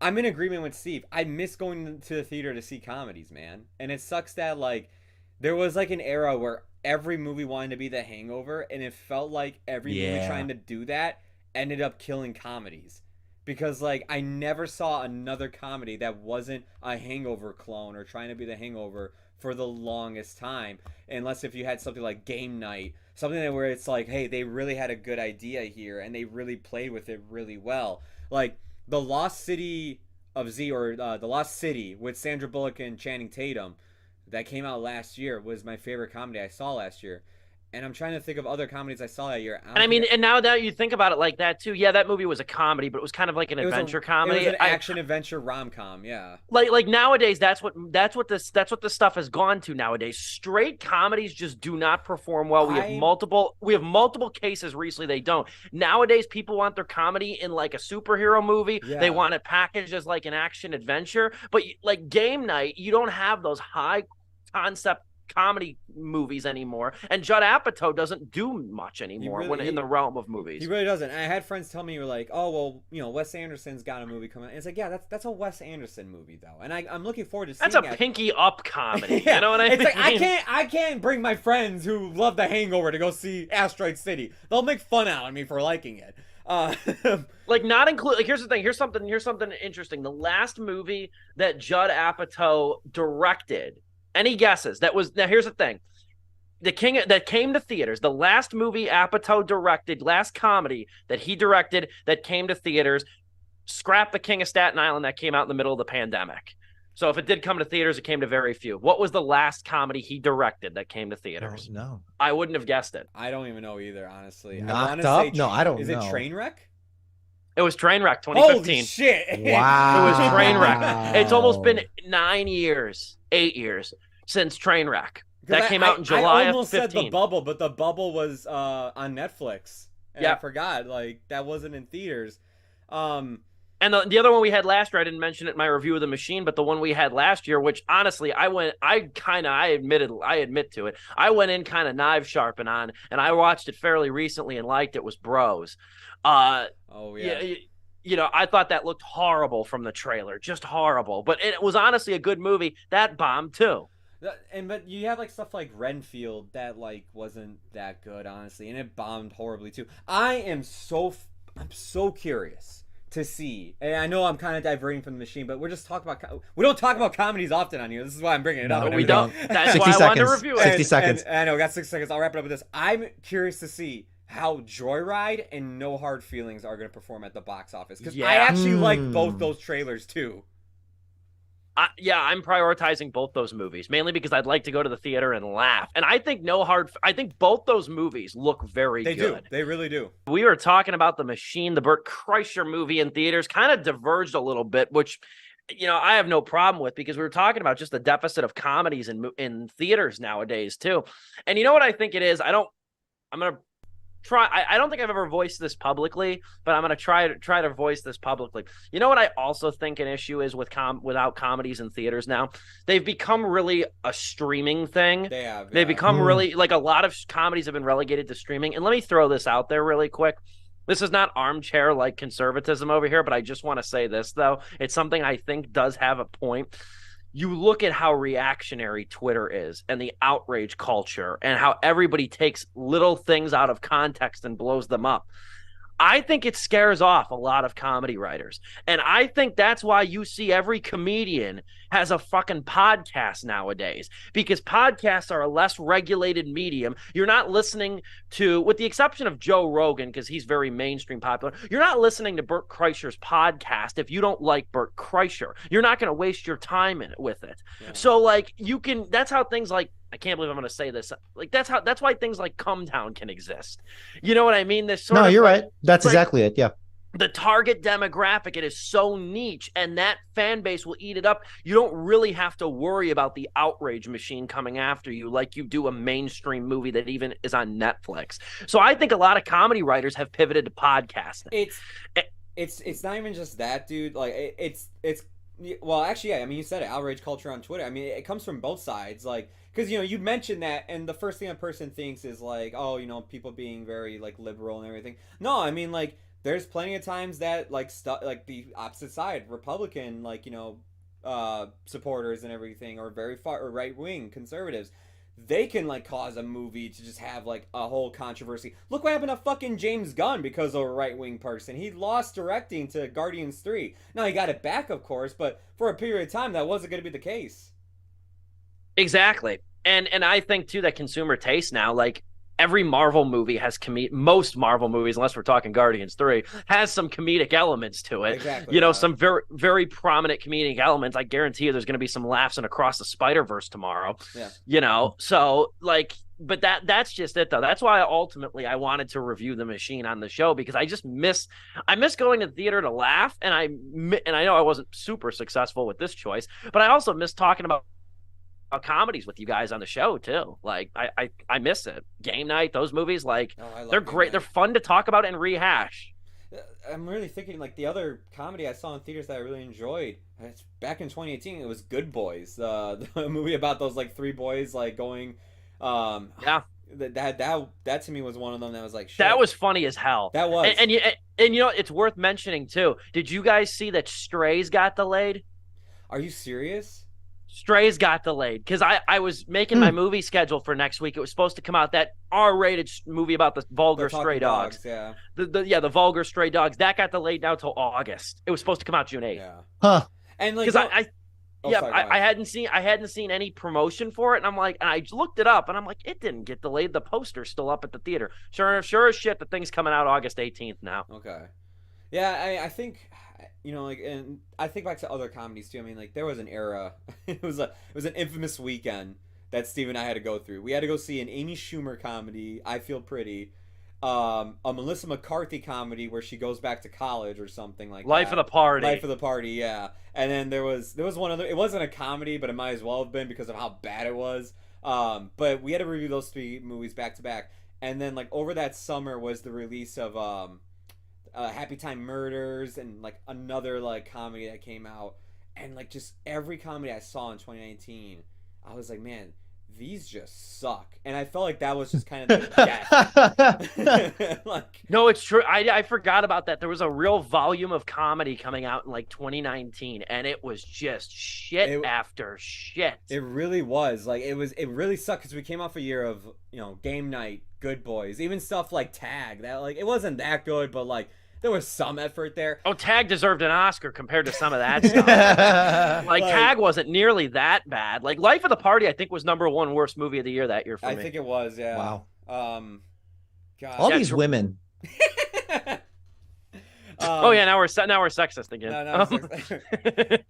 I'm in agreement with Steve. I miss going to the theater to see comedies, man. And it sucks that like there was like an era where every movie wanted to be The Hangover, and it felt like every movie Yeah. trying to do that ended up killing comedies. Because like I never saw another comedy that wasn't a Hangover clone or trying to be The Hangover for the longest time, unless if you had something like Game Night, something that where it's like, hey, they really had a good idea here and they really played with it really well. Like the Lost City of Z, or the Lost City with Sandra Bullock and Channing Tatum, that came out last year, was my favorite comedy I saw last year. And I'm trying to think of other comedies I saw that year. I And don't I think mean, and now that you think about it like that too, yeah, that movie was a comedy, but it was kind of like an adventure it was comedy. an action adventure rom com. Yeah, Like nowadays, that's what this stuff has gone to nowadays. Straight comedies just do not perform well. We have multiple cases recently they don't. Nowadays, people want their comedy in like a superhero movie. Yeah. They want it packaged as like an action adventure. But like Game Night, you don't have those high concept comedy movies anymore, and Judd Apatow doesn't do much anymore in the realm of movies. He really doesn't. And I had friends tell me, you were like, oh well, you know, Wes Anderson's got a movie coming out. And it's like, yeah, that's a Wes Anderson movie though, and I'm looking forward to seeing That's a pinky up comedy. Yeah. You know what I mean? It's like I can't bring my friends who love The Hangover to go see Asteroid City. They'll make fun out of me for liking it. Like not include. Like here's the thing. Here's something interesting. The last movie that Judd Apatow directed. Any guesses? Now here's the thing. The King that came to theaters, the last movie Apatow directed, last comedy that he directed that came to theaters, scrap The King of Staten Island, that came out in the middle of the pandemic. So if it did come to theaters, it came to very few. What was the last comedy he directed that came to theaters? No. I wouldn't have guessed it. I don't even know either, honestly. Knocked Up? No, I don't know. Is it Trainwreck? It was Trainwreck 2015. Holy shit. Wow. It was Trainwreck. It's almost been 8 years since Trainwreck. That came out in July I almost of 15. said The Bubble, but The Bubble was on Netflix. And Yeah. I forgot, like, that wasn't in theaters. And the other one we had last year, I didn't mention it in my review of The Machine, but the one we had last year, which honestly, I admit to it. I went in kind of knife sharpened on, and I watched it fairly recently and liked it, was Bros. Oh, yeah. You know, I thought that looked horrible from the trailer, just horrible. But it was honestly a good movie. That bombed too. But you have like stuff like Renfield that like wasn't that good, honestly, and it bombed horribly too. I'm so curious to see, and I know I'm kind of diverting from The Machine, but we don't talk about comedies often on here. This is why I'm bringing it up. No, we don't. That's 60 why I wanted to seconds. review it. 60 seconds. And I know, we got 6 seconds. I'll wrap it up with this. I'm curious to see how Joyride and No Hard Feelings are going to perform at the box office, because I actually like both those trailers too. I'm prioritizing both those movies, mainly because I'd like to go to the theater and laugh. And I think I think both those movies look very good. They do. They really do. We were talking about The Machine, the Bert Kreischer movie in theaters, kind of diverged a little bit, which, you know, I have no problem with, because we were talking about just the deficit of comedies in theaters nowadays too. And you know what I think it is? I don't think I've ever voiced this publicly, but I'm going to try to voice this publicly. You know what I also think an issue is without comedies in theaters now? They've become really a streaming thing. They have. They've become really, like, a lot of comedies have been relegated to streaming. And let me throw this out there really quick. This is not armchair like conservatism over here, but I just want to say this, though. It's something I think does have a point. You look at how reactionary Twitter is and the outrage culture and how everybody takes little things out of context and blows them up. I think it scares off a lot of comedy writers. And I think that's why you see every comedian has a fucking podcast nowadays, because podcasts are a less regulated medium. You're not listening to, with the exception of Joe Rogan, because he's very mainstream popular, you're not listening to Bert Kreischer's podcast if you don't like Bert Kreischer. You're not going to waste your time with it. Yeah. So like that's how things like, I can't believe I'm going to say this. Like that's why things like Come Down can exist. You know what I mean? You're right. That's exactly it. Yeah. The target demographic, it is so niche, and that fan base will eat it up. You don't really have to worry about the outrage machine coming after you like you do a mainstream movie that even is on Netflix. So I think a lot of comedy writers have pivoted to podcasting. It's not even just that, dude. Like it's well, actually, yeah. I mean, you said it, outrage culture on Twitter. I mean, it comes from both sides, like. Because, you know, you mentioned that, and the first thing a person thinks is, like, oh, you know, people being very, like, liberal and everything. No, I mean, like, there's plenty of times that like like the opposite side, Republican, like supporters and everything, or very far or right wing conservatives, they can like cause a movie to just have like a whole controversy. Look what happened to fucking James Gunn because of a right wing person. He lost directing to Guardians 3. Now he got it back, of course, but for a period of time that wasn't going to be the case. Exactly. And I think too that consumer taste now, like every Marvel movie has most Marvel movies, unless we're talking Guardians 3, has some comedic elements to it. Exactly. You know, some very, very prominent comedic elements. I guarantee you there's going to be some laughs in Across the Spider-Verse tomorrow. Yeah. You know, so like, but that's just it though. That's why ultimately I wanted to review The Machine on the show, because I miss going to the theater to laugh. And I know I wasn't super successful with this choice, but I also miss talking about comedies with you guys on the show too. Like I miss it. Game Night, those movies, like they're great. They're fun to talk about and rehash. I'm really thinking like the other comedy I saw in theaters that I really enjoyed. It's back in 2018. It was Good Boys, the movie about those like three boys like going. Yeah. That to me was one of them that was like shit. That was funny as hell. That was. And you know it's worth mentioning too. Did you guys see that Strays got delayed? Are you serious? Strays got delayed because I was making my movie schedule for next week. It was supposed to come out, that R-rated movie about the vulgar stray dogs. Yeah. The vulgar stray dogs. That got delayed now till August. It was supposed to come out June 8th. Yeah. Huh. And like because I hadn't seen any promotion for it, and I'm like, and I looked it up, and I'm like, it didn't get delayed. The poster's still up at the theater. Sure as shit, the thing's coming out August 18th now. Okay. Yeah, I think, you know, like, and I think back to other comedies too. I mean, like, there was an era. it was an infamous weekend that Steve and I had to go through. We had to go see an Amy Schumer comedy, I Feel Pretty, a Melissa McCarthy comedy where she goes back to college or something like Life that. of the Party. Life of the Party, yeah. And then there was one other. It wasn't a comedy, but it might as well have been because of how bad it was. But we had to review those three movies back to back. And then like over that summer was the release of Happy Time Murders and like another like comedy that came out, and like just every comedy I saw in 2019, I was like, man, these just suck. And I felt like that was just kind of the death. Like, no, it's true. I forgot about that. There was a real volume of comedy coming out in like 2019, and it was just shit after shit. It really was. Like it really sucked because we came off a year of, you know, Game Night, Good Boys, even stuff like Tag. That like it wasn't that good, but like there was some effort there. Oh, Tag deserved an Oscar compared to some of that stuff. like Tag wasn't nearly that bad. Like Life of the Party, I think, was #1 worst movie of the year that year for me. I think it was, yeah. Wow. God. All these women. Oh yeah, now we're sexist again. No, sexist.